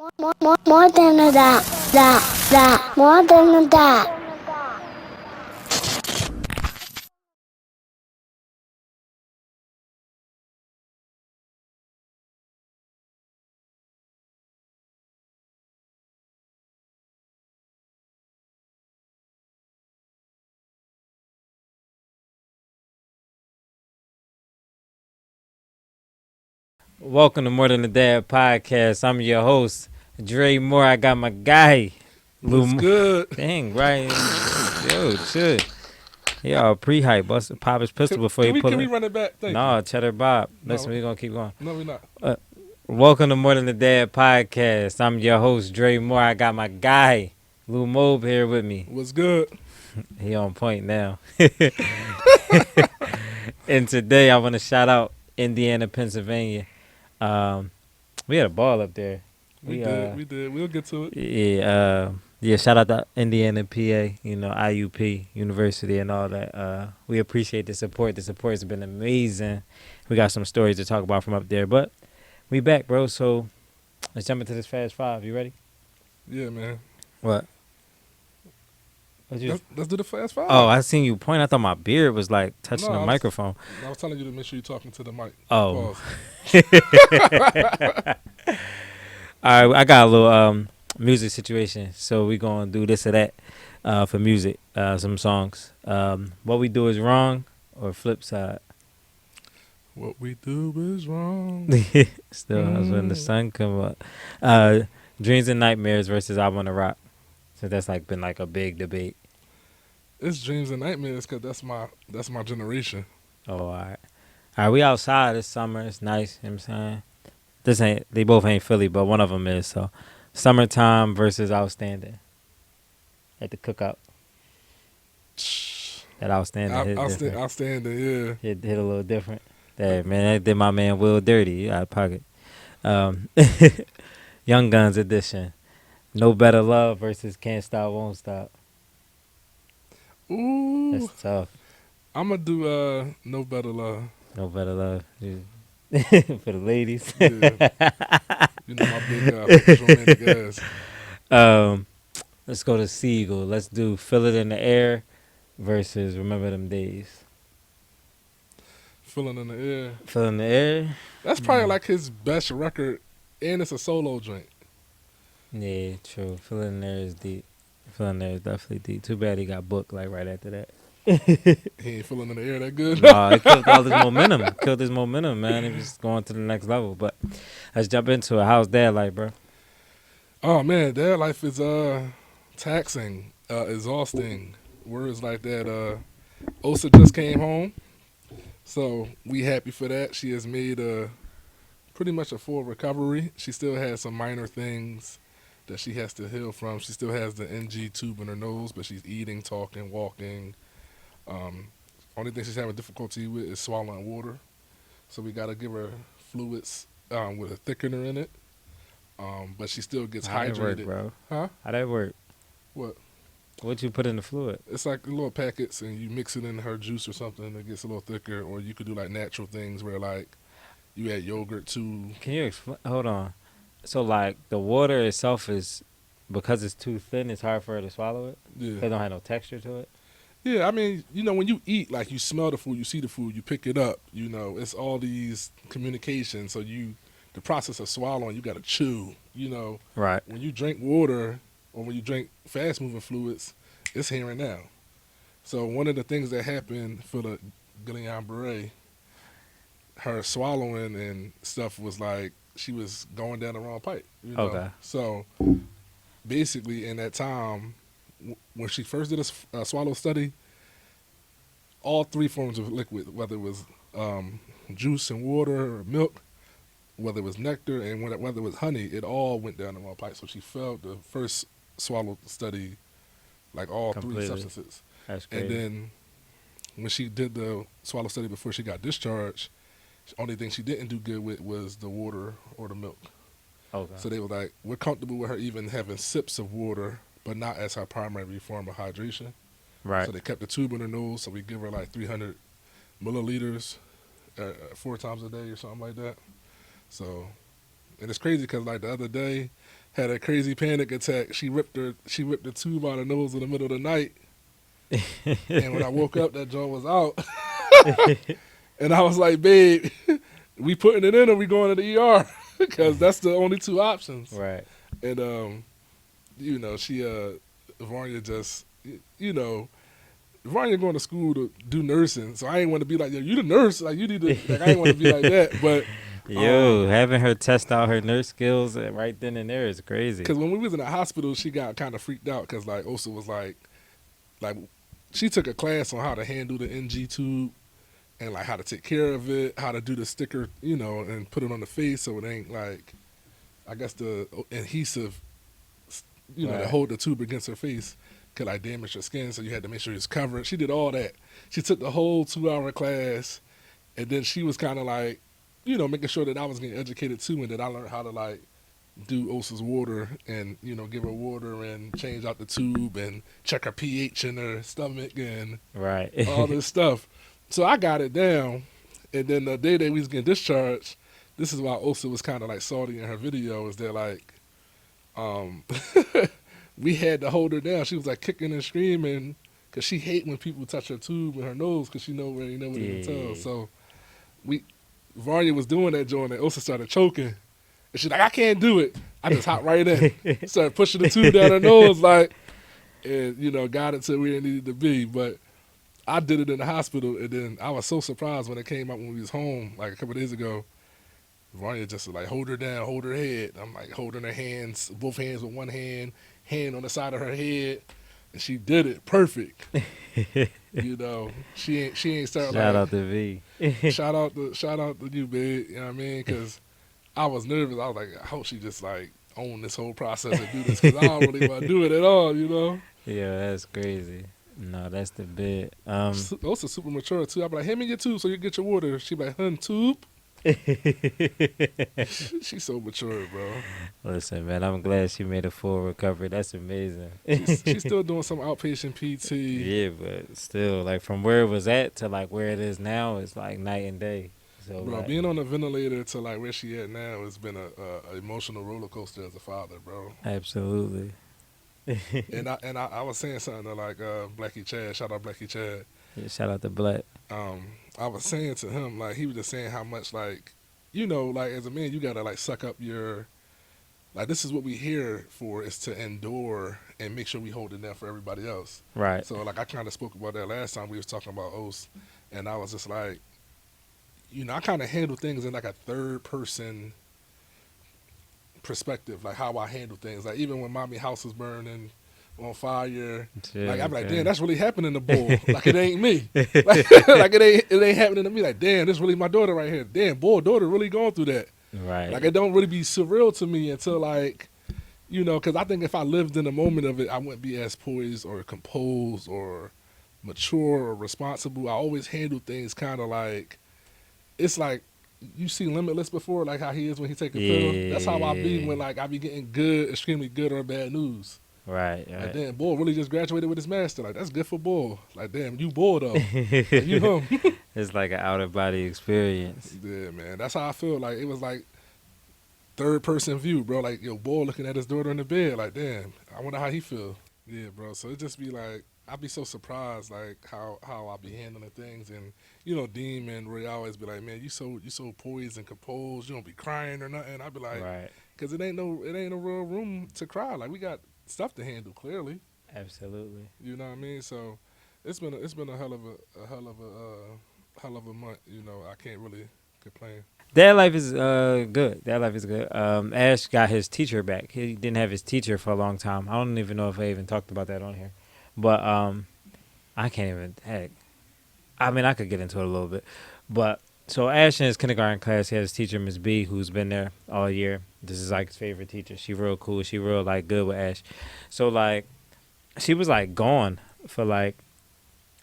More than a more than a dot. Welcome to More Than a Dad podcast. I'm your host, Dre Moore. I got my guy, Lou. What's good? Dang, right? Yo, shit. He all pre-hype. Pop his pistol before he pull Can we it. run it back? Thank No, you. Cheddar Bob. Listen, No, we're going to keep going. no, we're not. Welcome to More Than a Dad podcast. I'm your host, Dre Moore. I got my guy, Lou Mobe, here with me. What's good? He on point now. And today I want to shout out Indiana, Pennsylvania. We had a ball up there. We did. We'll get to it. Yeah, shout out to Indiana, PA, IUP, University and all that. We appreciate the support. The support has been amazing. We got some stories to talk about from up there. But we back, bro. So let's jump into this Fast Five. You ready? Yeah, man. What? Let's do the fast five. Oh, I seen you point. I thought my beard was like touching No, the microphone. I was telling you to make sure you're talking to the mic. Oh. Pause. All right, I got a little music situation. So we going to do this or that for music, some songs. What we do is wrong or flip side. What we do is wrong. Still when the sun come up. Dreams and Nightmares versus I Wanna Rock. So that's been a big debate. It's dreams and nightmares because that's my generation. Oh, all right. All right, we outside this summer. It's nice, you know what I'm saying? They both ain't Philly, but one of them is. So Summertime versus Outstanding at the cookout. That Outstanding hit different. Outstanding, yeah. Hit a little different. Hey, man, that did my man Will dirty out of pocket. Young Guns edition. No Better Love versus Can't Stop, Won't Stop. Ooh. That's tough. I'm going to do No Better Love. No Better Love. For the ladies. Yeah. You know my big romantic ass. Let's go to Siegel. Let's do Feel It in the Air versus Remember Them Days. Feeling in the air. Feel It in the Air? That's probably like his best record, and it's a solo joint. Yeah, true. Feel It in the Air is deep. Feel It in the Air is definitely deep. Too bad he got booked right after that. He ain't feeling in the air that good. No, it killed all his momentum. Killed his momentum, man. He was going to the next level. But let's jump into it. How's that like, bro? Oh man, their life is taxing, exhausting. Words like that. Osa just came home, so we happy for that. She has made pretty much a full recovery. She still has some minor things that she has to heal from. She still has the NG tube in her nose, but she's eating, talking, walking. Only thing she's having difficulty with is swallowing water. So we got to give her fluids with a thickener in it. But she still gets How hydrated. that work, bro? Huh? How that work? What? What you put in the fluid? It's like little packets, and you mix it in her juice or something, and it gets a little thicker. Or you could do like natural things where like you add yogurt to. Can you explain? Hold on. So the water itself is, because it's too thin, it's hard for her to swallow it? Yeah. It don't have no texture to it? Yeah, I mean, when you eat, like you smell the food, you see the food, you pick it up. It's all these communications. So the process of swallowing, you got to chew. Right. When you drink water or when you drink fast-moving fluids, it's here and now. So one of the things that happened for the Guillain-Barré, her swallowing and stuff was like she was going down the wrong pipe. Okay. So basically, in that time, when she first did a swallow study, all three forms of liquid, whether it was juice and water or milk, whether it was nectar and whether it was honey, it all went down the wrong pipe. So she failed the first swallow study, like all Completely. three substances. That's crazy. And then when she did the swallow study before she got discharged, the only thing she didn't do good with was the water or the milk. Okay. So they were like, we're comfortable with her even having sips of water, but not as her primary form of hydration. Right. So they kept the tube in her nose, so we give her like 300 milliliters 4 times a day or something like that. So, and it's crazy because like the other day, had a crazy panic attack. She ripped the tube out of her nose in the middle of the night. And when I woke up, that joint was out. And I was like, babe, we putting it in or we going to the ER? Because that's the only two options. Right. And, she, Varnia just, Varnia going to school to do nursing. So I ain't want to be like, yo, you the nurse. Like, you need to, like, I ain't want to be like that. But. Having her test out her nurse skills right then and there is crazy. Because when we was in the hospital, she got kind of freaked out because, like, Osa was like, she took a class on how to handle the NG tube and, like, how to take care of it, how to do the sticker, and put it on the face so it ain't, like, I guess the adhesive, Right. that hold the tube against her face could, like, damage her skin, so you had to make sure it's covered. She did all that. She took the whole 2-hour class, and then she was kind of, like, making sure that I was getting educated, too, and that I learned how to, like, do Osa's water and, give her water and change out the tube and check her pH in her stomach and Right. all this stuff. So I got it down, and then the day that we was getting discharged, this is why Osa was kind of like salty in her video, is that like, we had to hold her down. She was like kicking and screaming because she hate when people touch her tube and her nose because she know where they know what they can tell. So Varnia was doing that joint and Osa started choking. And she's like, I can't do it. I just hopped right in. Started pushing the tube down her nose, like, and, got it to where it needed to be. But I did it in the hospital, and then I was so surprised when it came out when we was home, like, a couple of days ago. Varnia just was like, hold her down, hold her head. I'm, like, holding her hands, both hands with one hand on the side of her head. And she did it perfect. She ain't started Shout like, out to V. shout out to you, babe. You know what I mean? Because I was nervous. I was like, I hope she just like own this whole process and do this because I don't really want to do it at all. Yeah, that's crazy. No, that's the bit. Those are super mature too. I be like, hand me your tube so you get your water. She be like, hun, tube. She's so mature, bro. Listen, man, I'm glad she made a full recovery. That's amazing. She's still doing some outpatient PT. Yeah, but still, like from where it was at to like where it is now, it's like night and day. So, Bro, like, being on a ventilator to like where she at now has been a emotional roller coaster as a father, bro. absolutely. And I was saying something to like Blackie Chad. Shout out Blackie Chad. Yeah, shout out to Black. I was saying to him, like, he was just saying how much, like, like, as a man, you got to, like, suck up your, like, this is what we here for, is to endure and make sure we hold it down for everybody else. Right. So, like, I kind of spoke about that last time we was talking about Os, and I was just like, I kind of handle things in, like, a third-person perspective, like, how I handle things. Like, even when mommy house was burning on fire, like, I'm like, damn, that's really happening to Bull. Like, it ain't me. Like it ain't happening to me. Like, damn, this really my daughter right here. Damn, Bull, daughter really going through that. Right. Like, it don't really be surreal to me until, like, because I think if I lived in the moment of it, I wouldn't be as poised or composed or mature or responsible. I always handle things kind of like, it's like, you see Limitless before, like how he is when he take a pill. That's how I be when, like, I be getting good, extremely good or bad news. Right. Like, damn, Bull really just graduated with his master. Like, that's good for Bull. Like, damn, you Bull though. Like, you him. It's like an out of body experience. Yeah, man. That's how I feel. Like, it was like third person view, bro. Like, yo, Bull looking at his daughter in the bed. Like, damn, I wonder how he feel. Yeah, bro. So it just be like, I'd be so surprised, like how I be handling things, and Dean and Ray always be like, man, you so poised and composed. You don't be crying or nothing. I'd be like, Right. because it ain't no real room to cry. Like, we got stuff to handle clearly. Absolutely. You know what I mean? So it's been a hell of a month. I can't really complain. That life is good. That life is good. Ash got his teacher back. He didn't have his teacher for a long time. I don't even know if I even talked about that on here. But I can't even, heck. I mean, I could get into it a little bit. But so Ash in his kindergarten class, he has his teacher, Miss B, who's been there all year. This is like his favorite teacher. She real cool. She real like good with Ash. So like she was like gone for like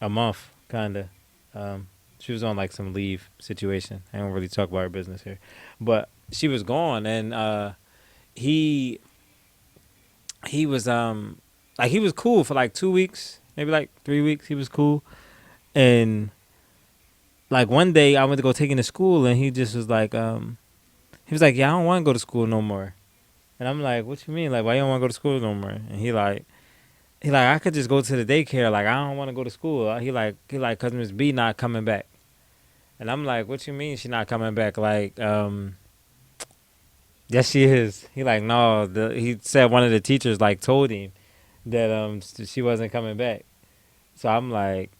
a month, kind of. She was on like some leave situation. I don't really talk about her business here. But she was gone, and he was like, he was cool for like 2 weeks, maybe like 3 weeks. He was cool. And like one day I went to go take him to school, and he just was like, yeah, I don't want to go to school no more. And I'm like, what you mean? Like, why you don't want to go to school no more? And he like, I could just go to the daycare. Like, I don't want to go to school. He like, cause Miss B not coming back. And I'm like, what you mean she not coming back? Like, yes she is. He like, no. He said one of the teachers like told him that she wasn't coming back. So I'm like,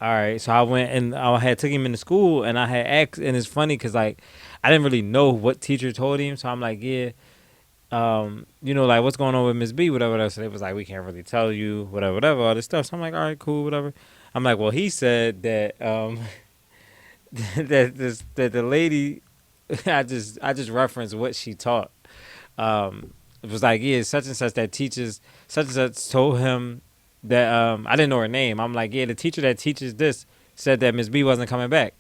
all right. So I went and I had took him into school and I had asked, and it's funny because like I didn't really know what teacher told him. So I'm like, yeah. Like what's going on with Miss B, whatever, whatever. So they was like, we can't really tell you, whatever, whatever, all this stuff. So I'm like, all right, cool, whatever. I'm like, well, he said that that the lady, I just referenced what she taught. It was like, yeah, such and such that teaches such and such told him that I didn't know her name. I'm like, yeah, the teacher that teaches this said that Miss B wasn't coming back,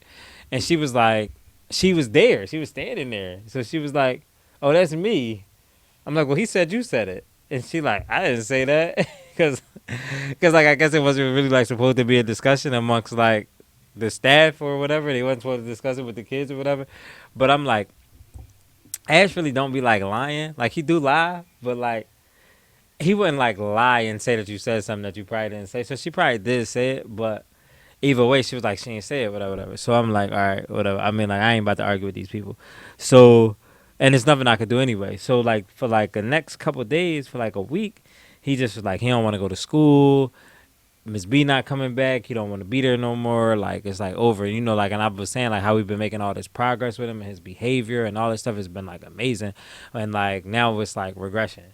and she was like, she was there, she was standing there, so she was like, oh, that's me. I'm like, well, he said you said it. And she like, I didn't say that. Because like, I guess it wasn't really, like, supposed to be a discussion amongst, like, the staff or whatever. They wasn't supposed to discuss it with the kids or whatever. But I'm like, Ash really don't be, like, lying. Like, he do lie, but, like, he wouldn't, like, lie and say that you said something that you probably didn't say. So she probably did say it, but either way, she was like, she didn't say it, whatever, whatever. So I'm like, all right, whatever. I mean, like, I ain't about to argue with these people. So, and it's nothing I could do anyway. So, like, for like the next couple of days, for like a week, he just was like, he don't want to go to school. Miss B not coming back. He don't want to be there no more. Like, it's like over. Like, and I was saying, like, how we've been making all this progress with him and his behavior and all this stuff has been, like, amazing. And, like, now it's, like, regression.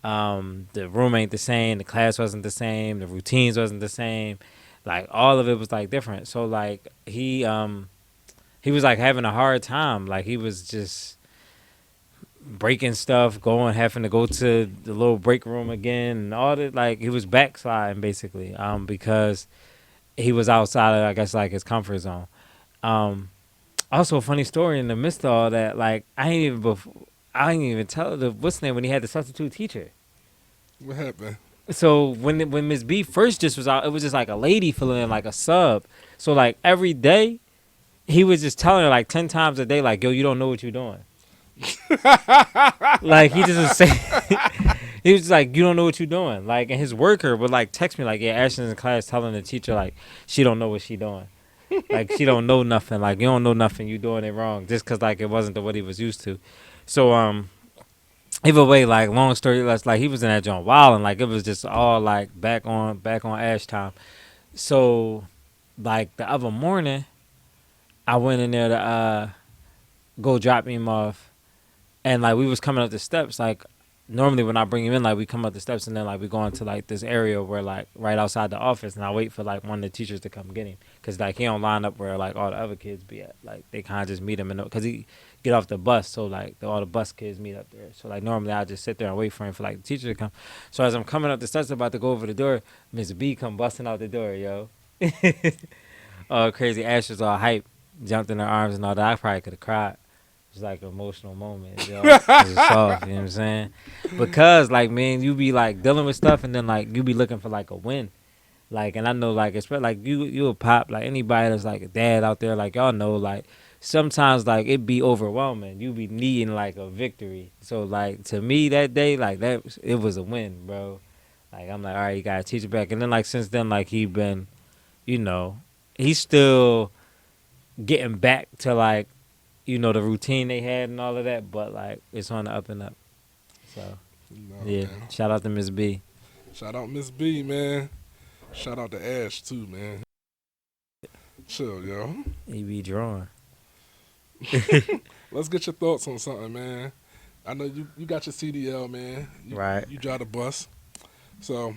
The room ain't the same. The class wasn't the same. The routines wasn't the same. Like, all of it was, like, different. So, like, he was, like, having a hard time. Like, he was just breaking stuff, having to go to the little break room again, and all that. Like, he was backsliding, basically, because he was outside of, I guess, like, his comfort zone. Also, a funny story in the midst of all that, like, I ain't even tell the what's the name when he had the substitute teacher. What happened? So when Miss B first just was out, it was just like a lady filling in like a sub. So like every day, he was just telling her like 10 times a day, like, yo, you don't know what you're doing. Like, he just was saying, he was just like, you don't know what you're doing. Like, and his worker would like text me like, yeah, Ashton's in class telling the teacher like she don't know what she doing. Like, she don't know nothing. Like, you don't know nothing. You doing it wrong just because like it wasn't what he was used to. So either way, like, long story less, like, he was in that joint wild, and like it was just all like back on Ash time. So like the other morning, I went in there to go drop him off, and like we was coming up the steps. Like, normally when I bring him in, like, we come up the steps and then like we go into like this area where like right outside the office, and I wait for like one of the teachers to come get him, because like he don't line up where like all the other kids be at. Like, they kind of just meet him because he get off the bus, so like all the bus kids meet up there. So like normally I just sit there and wait for him for like the teacher to come. So as I'm coming up the steps about to go over the door, Miss B come busting out the door, yo. Oh, crazy. Ash was all hype, jumped in her arms and all that. I probably could have cried. It was like an emotional moment, yo. It was soft, you know what I'm saying? Because, like, man, you be, like, dealing with stuff, and then, like, you be looking for, like, a win. Like, and I know, like, especially, like, you a pop, like, anybody that's, like, a dad out there, like, y'all know, like, sometimes, like, it be overwhelming. You be needing, like, a victory. So, like, to me that day, like, it was a win, bro. Like, I'm like, all right, you got to teach it back. And then, like, since then, like, he been, he's still getting back to, like, the routine they had and all of that, but like it's on the up and up. So yeah, Man. shout out to Miss B. Shout out Miss B, man. Shout out to Ash too, man. Chill, yo. He be drawing. Let's get your thoughts on something, man. I know you got your CDL, man. Right. You drive the bus. So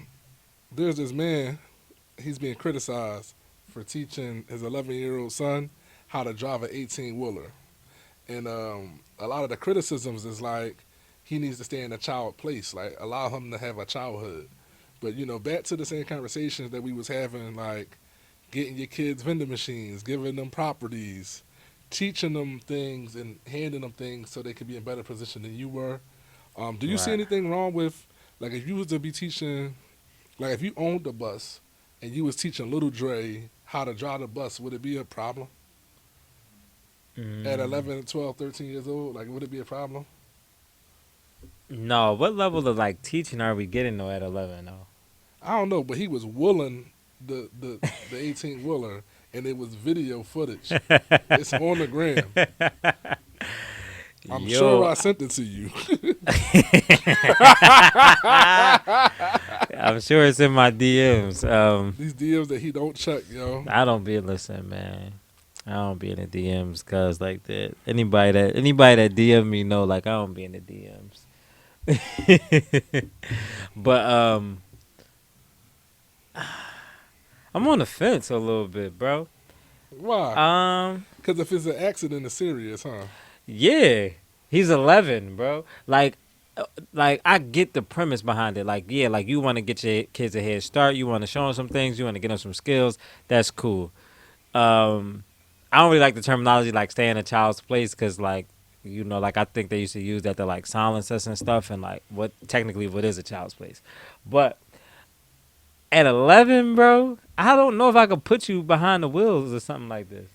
there's this man, he's being criticized for teaching his 11-year-old son how to drive an 18-wheeler. And a lot of the criticisms is like he needs to stay in a child place, like allow him to have a childhood. But back to the same conversations that we was having, like getting your kids vending machines, giving them properties, teaching them things and handing them things so they could be in better position than you were. Do you see Right. anything wrong with, like, if you was to be teaching, like if you owned the bus and you was teaching little Dre how to drive the bus, would it be a problem? At 11, 12, 13 years old, like, would it be a problem? No, what level of like teaching are we getting though at 11 though? I don't know, but he was wooling the 18 wheeler, and it was video footage. It's on the gram. I'm sure Yo, I sent it to you. I'm sure it's in my DMs. These DMs that he don't check, yo. I don't be listening, man. I don't be in the DMs cause like that. Anybody that DM me know like I don't be in the DMs. But I'm on the fence a little bit, bro. Why? Because if it's an accident, it's serious, huh? Yeah, he's 11, bro. Like I get the premise behind it. Like, yeah, like you want to get your kids a head start. You want to show them some things. You want to get them some skills. That's cool. I don't really like the terminology like stay in a child's place because like like I think they used to use that to like silence us and stuff and like what is a child's place, but at 11, bro, I don't know if I could put you behind the wheels or something like this.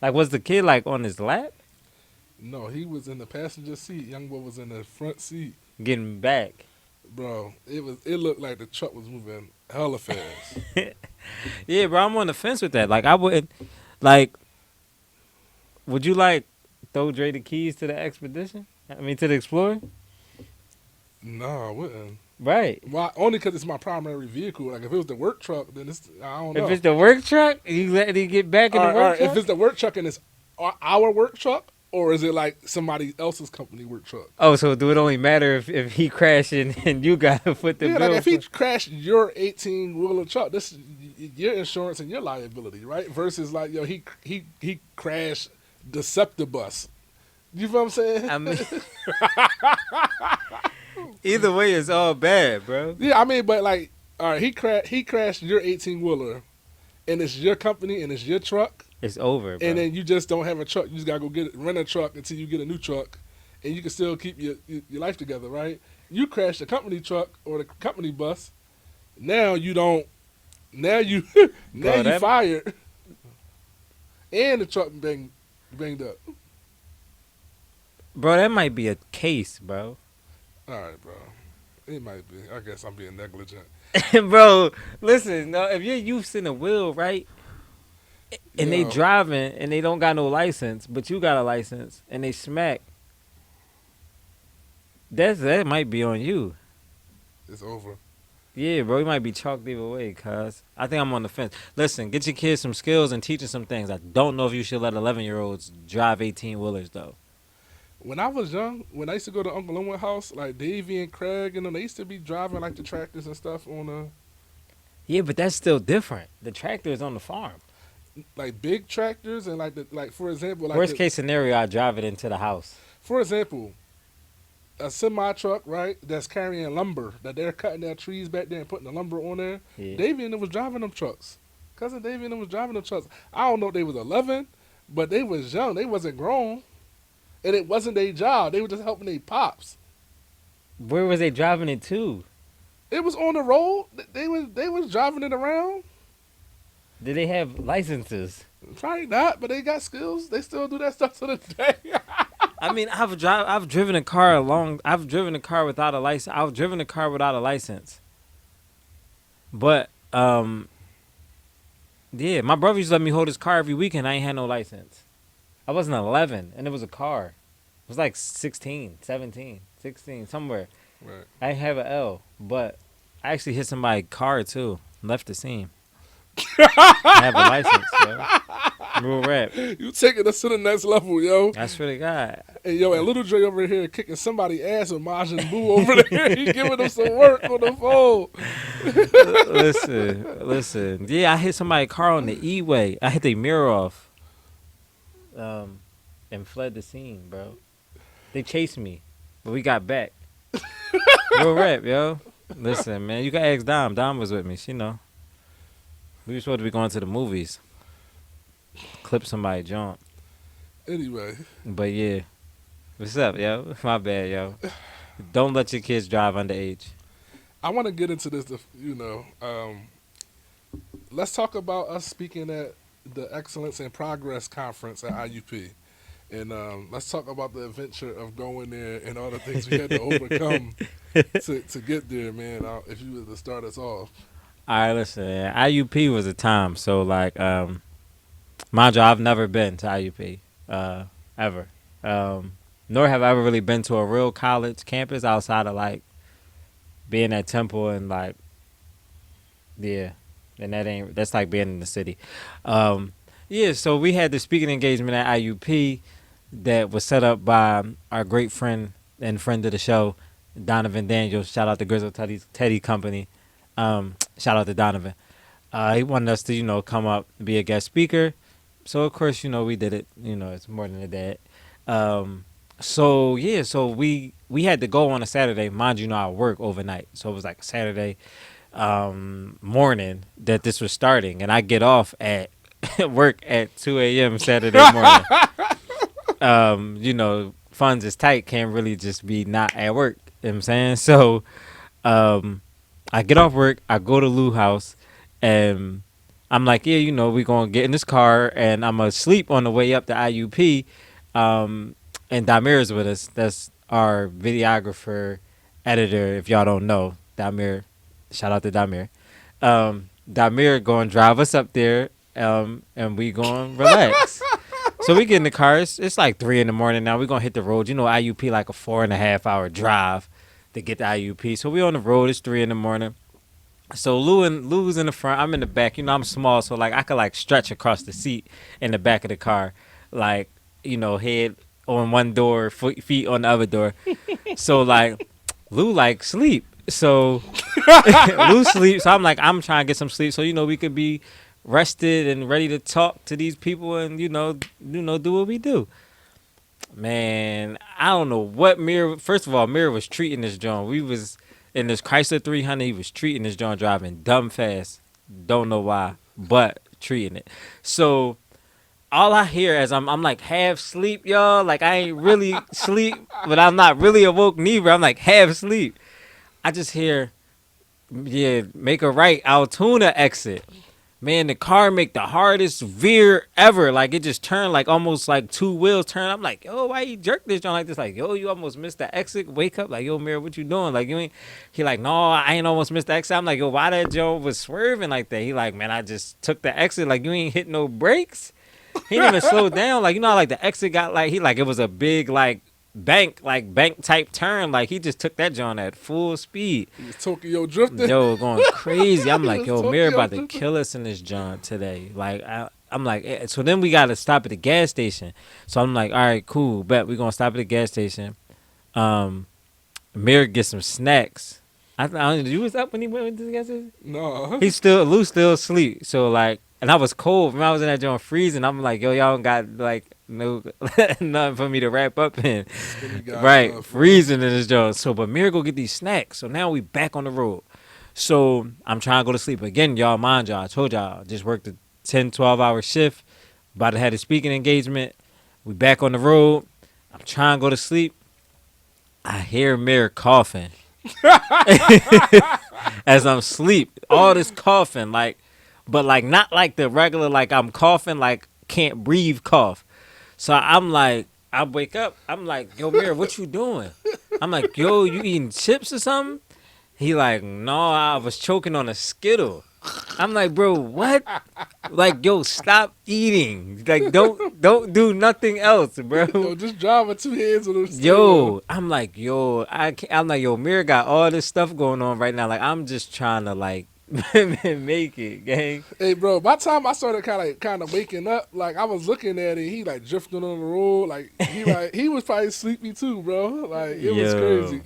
Like, was the kid like on his lap? No, he was in the passenger seat. Young boy was in the front seat. Getting back. Bro, it looked like the truck was moving hella fast. Yeah, bro, I'm on the fence with that. Like, I wouldn't, like, would you like throw Dre the keys to the expedition? I mean, to the Explorer? No, I wouldn't. Right. Why? Only because it's my primary vehicle. Like if it was the work truck, then I don't know. If it's the work truck, you letting him get back in the work truck? If it's the work truck and it's our work truck, or is it like somebody else's company work truck? Oh, so do it only matter if he crashed and you got to foot the bill? Yeah, like if he crashed your 18-wheeler truck, this is your insurance and your liability, right? Versus like he crashed Deceptibus. You feel what I'm saying? I mean, either way, it's all bad, bro. Yeah, I mean, but like, all right, he crashed your 18-wheeler, and it's your company and it's your truck. It's over, bro. And then you just don't have a truck. You just gotta go rent a truck until you get a new truck, and you can still keep your life together, right? You crash the company truck or the company bus. Now you don't. Now you you fired, and the truck banged up. Bro, that might be a case, bro. All right, bro. It might be. I guess I'm being negligent. Bro, listen. No, if you're using a wheel, right, and they driving and they don't got no license, but you got a license, and they smack, that might be on you. It's over. Yeah, bro, you might be chalked either way, cuz. I think I'm on the fence. Listen, get your kids some skills and teach them some things. I don't know if you should let 11-year-olds drive 18-wheelers, though. When I was young, when I used to go to Uncle Linwood's house, like Davey and Craig and them, they used to be driving like the tractors and stuff on Yeah, but that's still different. The tractor is on the farm. like big tractors and like for example, like Worst case scenario, I drive it into the house. For example, a semi truck, right, that's carrying lumber that they're cutting their trees back there and putting the lumber on there. Yeah. Davey and them was driving them trucks. Cousin Davey and them was driving them trucks. I don't know if they was 11, but they was young. They wasn't grown. And it wasn't their job. They were just helping their pops. Where was they driving it to? It was on the road. They was driving it around. Did they have licenses? Probably not, but they got skills. They still do that stuff to the day. I mean, I've driven a car I've driven a car without a license. I've driven a car without a license. But yeah, my brother used to let me hold his car every weekend. I ain't had no license. I wasn't 11, and it was a car. It was like 16, 17, 16, somewhere. Right. I didn't have an L, but I actually hit somebody's car, too. Left the scene. I have a license, yo. Real rap. You taking us to the next level, yo. I swear to God. And yo, and Little Dre over here kicking somebody's ass with Majin Buu over there. He giving them some work on the phone. Listen. Yeah, I hit somebody's car on the E-way. I hit their mirror off. And fled the scene, bro. They chased me, but we got back. Real rap, yo. Listen, man, you can ask Dom. Dom was with me. She know. We were supposed to be going to the movies. Clip somebody jump. Anyway. But yeah. What's up, yo? My bad, yo. Don't let your kids drive underage. I want to get into this, let's talk about us speaking at the Excellence and Progress Conference at IUP. And let's talk about the adventure of going there and all the things we had to overcome to get there, man. If you were to start us off. All right, listen. IUP was a time. So like, mind you, I've never been to IUP, ever. Nor have I ever really been to a real college campus outside of like being at Temple and like, yeah, and that's like being in the city. Um, yeah, so we had the speaking engagement at IUP that was set up by our great friend and friend of the show, Donovan Daniels. Shout out to Grizzle Teddy Company. Shout out to Donovan. He wanted us to, come up and be a guest speaker. So of course, we did it. It's more than a dad. So yeah, so we had to go on a Saturday. Mind you, I work overnight, so it was like a Saturday morning that this was starting, and I get off at work at 2 a.m. Saturday morning. Funds is tight, can't really just be not at work. You know what I'm saying? So I get off work, I go to Lou house, and I'm like, yeah, we gonna get in this car, and I'm gonna sleep on the way up to IUP. And Damir's with us. That's our videographer, editor. If y'all don't know, Damir, shout out to Damir. Damir going to drive us up there, and we going to relax. So we get in the car. It's like 3 in the morning now. We gonna hit the road. IUP like a 4.5 hour drive to get to IUP. So we on the road. It's 3 in the morning. So Lou's in the front. I'm in the back. I'm small, so like I could like stretch across the seat in the back of the car, like head on one door, feet on the other door. So like Lou like sleep. So Lou sleeps. So I'm trying to get some sleep. So we could be rested and ready to talk to these people and do what we do. Man, I don't know what Mir. First of all, Mir was treating this joint. We was in this Chrysler 300. He was treating this joint driving dumb fast. Don't know why, but treating it. So all I hear as I'm like half sleep, y'all. Like I ain't really sleep, but I'm not really awoke neither. I'm like half sleep. I just hear, yeah, make a right, Altoona exit. Man, the car make the hardest veer ever. Like it just turned like almost like two wheels turn. I'm like, yo, why you jerk this joint like this? Like, yo, you almost missed the exit. Wake up, like, yo, Mirror, what you doing? Like, you ain't. He like, no, I ain't almost missed the exit. I'm like, yo, why that joint was swerving like that? He like, man, I just took the exit. Like, you ain't hit no brakes. He didn't even slow down. Like, how like the exit got like, he like, it was a big like bank type turn. Like he just took that joint at full speed. He was Tokyo drifting. Yo, going crazy. I'm like, yo, Mirror about to drifting. kill us in this joint today. Like I'm like, so then we got to stop at the gas station. So I'm like, all right, cool, bet we gonna stop at the gas station. Mirror get some snacks. I don't know, you was up when he went to the gas station? No. Lou still asleep. So like, and I was cold. When I was in that joint freezing, I'm like, yo, y'all don't got like no nothing for me to wrap up in. Right, freezing in this joint. So, but Mir go get these snacks. So now we back on the road. So I'm trying to go to sleep again, y'all. Mind y'all, I told y'all, just worked a 10, 12-hour shift. About to have a speaking engagement. We back on the road. I'm trying to go to sleep. I hear Mir coughing as I'm asleep. All this coughing, like. But like not like the regular like I'm coughing like can't breathe cough. So I'm like I wake up. I'm like, yo, Mirror, what you doing? I'm like, yo, you eating chips or something? He like, no, I was choking on a Skittle. I'm like, bro, what? Like, yo, stop eating. Like, don't do nothing else, bro. Yo, just drive with two hands on the Yo, I'm like, yo, I'm like, yo, Mirror got all this stuff going on right now. Like, I'm just trying to like. Make it, gang. Hey, bro. By the time I started kind of waking up, like I was looking at it, he like drifting on the road, like he was probably sleepy too, bro. Like it was crazy.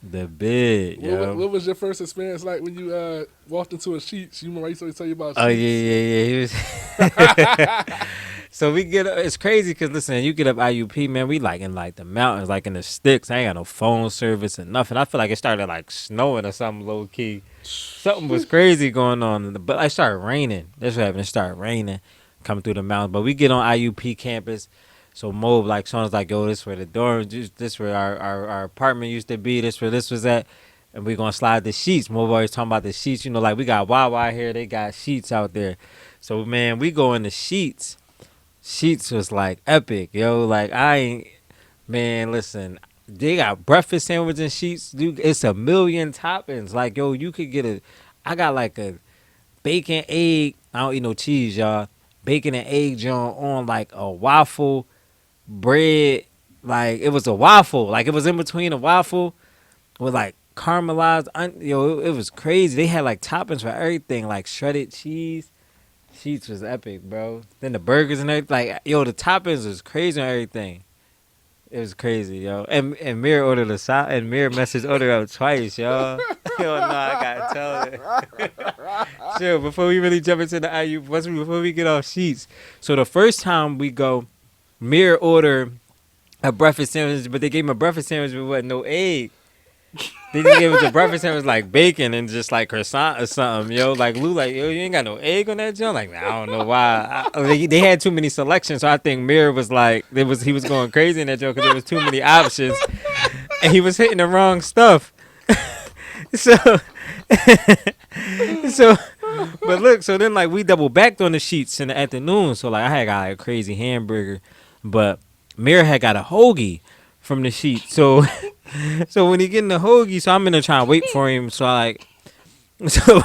The bid, what was your first experience like when you walked into a Sheets? You remember I used to tell you about Sheets? Oh yeah. He was. So we get it's crazy because listen, you get up IUP, man. We like in like the mountains, like in the sticks. I ain't got no phone service and nothing. I feel like it started like snowing or something low key. Something was crazy going on, but it started raining. That's what happened. It started raining, coming through the mountains. But we get on IUP campus. So Mo, like Sean's like, yo, this where the dorm, this where our apartment used to be. This where this was at. And we gonna slide the sheets. Mo always talking about the sheets. Like we got Wawa here. They got sheets out there. So man, we go in the sheets. Sheets was like epic, yo. Like I ain't, man. Listen, they got breakfast sandwich and Sheets. Dude, it's a million toppings. Like yo, you could get a. I got like a bacon egg. I don't eat no cheese, y'all. Bacon and egg joint on like a waffle bread. Like it was a waffle. Like it was in between a waffle with like caramelized. Yo, it was crazy. They had like toppings for everything, like shredded cheese. Sheets was epic, bro. Then the burgers and everything. Like yo, the toppings was crazy on everything. It was crazy, yo. And Mir ordered a salad, and Mir messed his order up twice, yo. Yo, no, I gotta tell it. Chill, before we really jump into the IU, before we get off Sheets. So the first time we go, Mir ordered a breakfast sandwich, but they gave him a breakfast sandwich with what, no egg. They just gave us a breakfast sandwich like bacon and just like croissant or something, yo. Like Lou, like yo, you ain't got no egg on that joint. Like I don't know why. They had too many selections, so I think Mir was like, he was going crazy in that joint because there was too many options, and he was hitting the wrong stuff. So, so, but look, so then like we double backed on the Sheets in the afternoon. So like I had got like, a crazy hamburger, but Mir had got a hoagie from the Sheets. So. So when he getting the hoagie, so I'm in there trying to wait for him. So I like, so,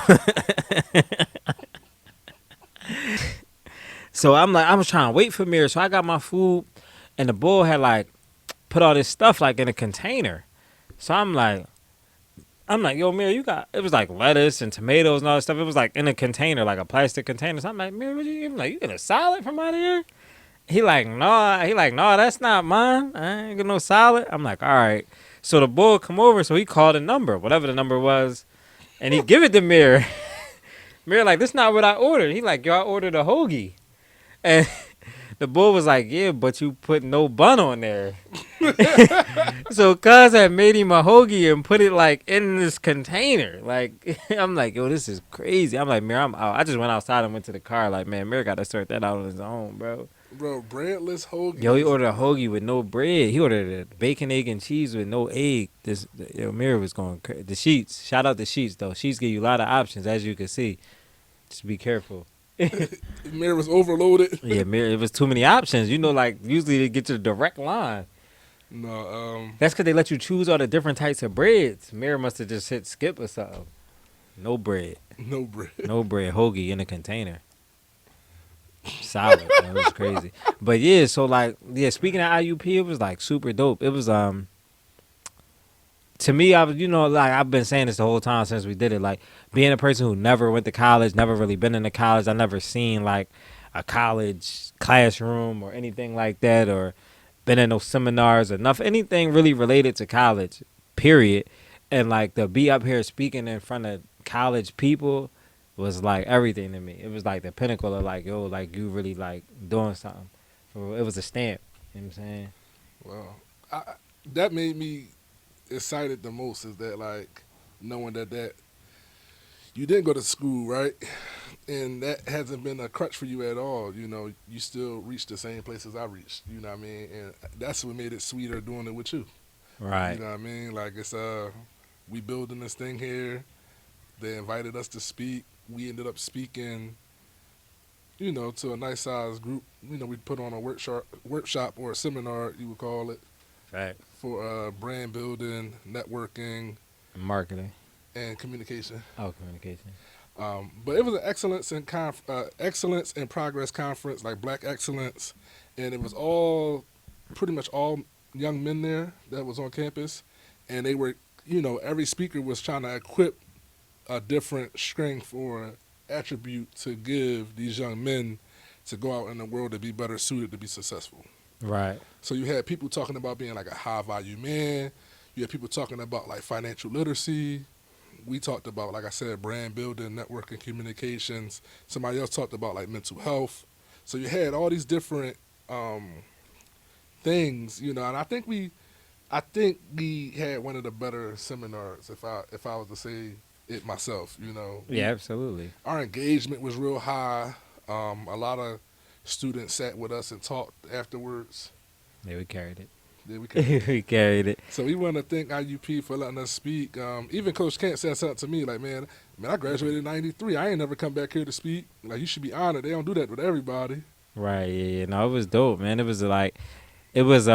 so I'm like, I was trying to wait for Mir. So I got my food, and the bull had like put all this stuff like in a container. So I'm like, yo, Mir, you got, it was like lettuce and tomatoes and all that stuff. It was like in a container, like a plastic container. So I'm like, Mir, what you getting? Like, you get a salad from out of here? He like, no, that's not mine. I ain't get no salad. I'm like, all right. So the bull come over, so he called a number, whatever the number was, and he give it to Mir. Mir like, this not what I ordered. He like, yo, I ordered a hoagie. And the bull was like, yeah, but you put no bun on there. So cuz had made him a hoagie and put it like in this container. Like, I'm like, yo, this is crazy. I'm like, Mir, I'm out. I just went outside and went to the car. Like, man, Mir got to sort that out on his own, bro. Bro, breadless hoagie. Yo, he ordered a hoagie with no bread. He ordered a bacon, egg, and cheese with no egg. Yo, Mir was going crazy. The Sheets. Shout out the Sheets, though. Sheets give you a lot of options, as you can see. Just be careful. Mir was overloaded. Yeah, Mir, it was too many options. You know, like, usually they get to the direct line. No, That's because they let you choose all the different types of breads. Mir must have just hit skip or something. No bread. no bread. No bread. Hoagie in a container. Solid. That was crazy. But yeah, so like, yeah, speaking of IUP, it was like super dope. It was to me, I was, you know, like I've been saying this the whole time since we did it, like being a person who never went to college, never really been in a college, I never seen like a college classroom or anything like that, or been in no seminars or nothing, anything really related to college, period. And like to be up here speaking in front of college people was like everything to me. It was like the pinnacle of like, yo, like you really like doing something. It was a stamp. You know what I'm saying? Well, that made me excited the most is that like knowing that you didn't go to school, right? And that hasn't been a crutch for you at all. You know, you still reach the same places I reached. You know what I mean? And that's what made it sweeter doing it with you. Right. You know what I mean? Like it's we building this thing here. They invited us to speak. We ended up speaking, you know, to a nice sized group. You know, we put on a workshop or a seminar, you would call it, Right. for brand building, networking, Marketing. and communication. Oh, communication. But it was an excellence and progress conference, like Black Excellence, and it was all pretty much all young men there that was on campus, and they were, you know, every speaker was trying to equip a different strength or attribute to give these young men to go out in the world to be better suited to be successful. Right. So you had people talking about being like a high value man. You had people talking about like financial literacy. We talked about, like I said, brand building, networking, communications. Somebody else talked about like mental health. So you had all these different things, you know, and I think we had one of the better seminars if I was to say it myself, you know. Yeah, absolutely. Our engagement was real high. A lot of students sat with us and talked afterwards. Yeah, we carried it. Yeah, we could. We carried it. So we want to thank IUP for letting us speak. Even Coach Kent said something to me like, man, I graduated in '93. I ain't never come back here to speak. Like, you should be honored. They don't do that with everybody. Right. Yeah. Yeah. No, it was dope, man. It was like it was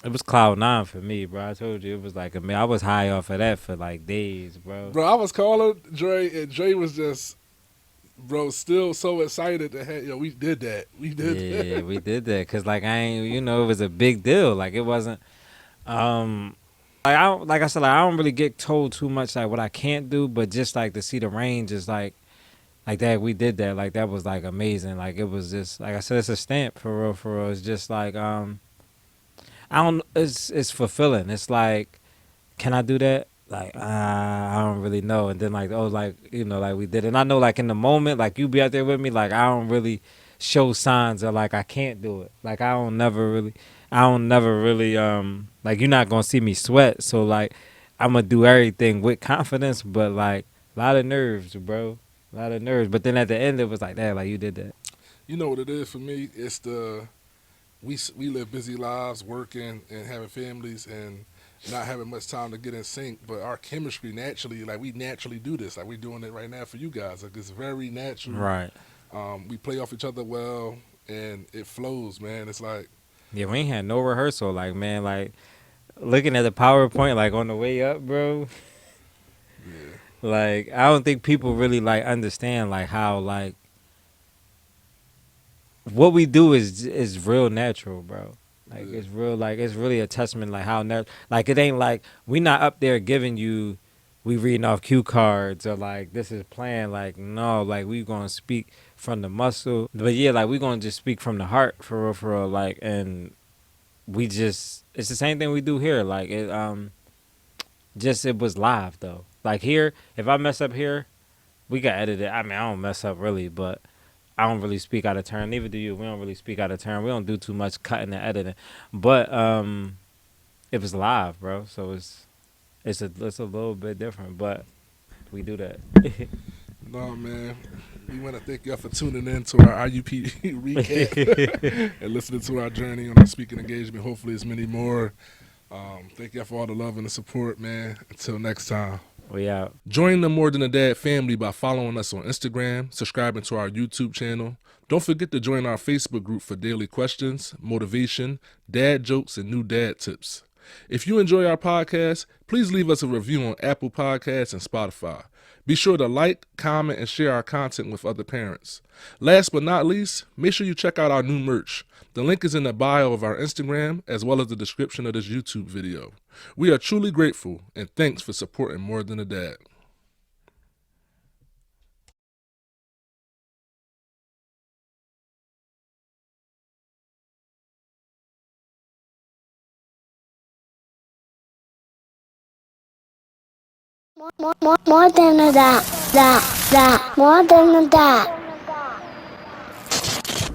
it was cloud nine for me, bro. I told you it was like I was high off of that for like days, bro. Bro, I was calling Dre, and Dre was just, bro, still so excited to have, we did that. We did Yeah, that. we did that because like I ain't, it was a big deal. Like it wasn't, like I don't, like I said, like I don't really get told too much like what I can't do, but just like to see the range is like that. We did that, like that was like amazing. Like it was just like I said, it's a stamp for real, for real. It's just like I don't, it's fulfilling. It's like, can I do that? Like I don't really know. And then like oh like like we did it. And I know like in the moment like you be out there with me like I don't really show signs of like I can't do it. Like I don't never really like you're not gonna see me sweat. So like I'm gonna do everything with confidence, but like a lot of nerves, bro. A lot of nerves. But then at the end it was like that, like you did that. You know what it is for me? It's we live busy lives, working and having families, and not having much time to get in sync. But our chemistry naturally, like we naturally do this. Like we're doing it right now for you guys. Like it's very natural. Right. We play off each other well, and it flows, man. It's like, Yeah, we ain't had no rehearsal. Like man, like looking at the PowerPoint like on the way up, bro. yeah, Like I don't think people really like understand like how like what we do is real natural, bro. Like yeah, it's real, like it's really a testament like how like it ain't like we not up there giving you we reading off cue cards or like this is planned. Like no, like we gonna speak from the muscle, but yeah, like we gonna just speak from the heart for real, like and we just it's the same thing we do here. Like it just it was live though. Like here, if I mess up here, we got edit it. I mean, I don't mess up really, but I don't really speak out of turn. Neither do you. We don't really speak out of turn. We don't do too much cutting and editing. But it was live, bro. So it's a little bit different, but we do that. no, man. We want to thank y'all for tuning in to our IUP recap and listening to our journey on our speaking engagement. Hopefully, it's many more. Thank y'all for all the love and the support, man. Until next time. We out. Join the More Than a Dad family by following us on Instagram, subscribing to our YouTube channel. Don't forget to join our Facebook group for daily questions, motivation, dad jokes, and new dad tips. If you enjoy our podcast, please leave us a review on Apple Podcasts and Spotify. Be sure to like, comment, and share our content with other parents. Last but not least, make sure you check out our new merch. The link is in the bio of our Instagram as well as the description of this YouTube video. We are truly grateful, and thanks for supporting More Than a Dad. More than a dot, more than a dot.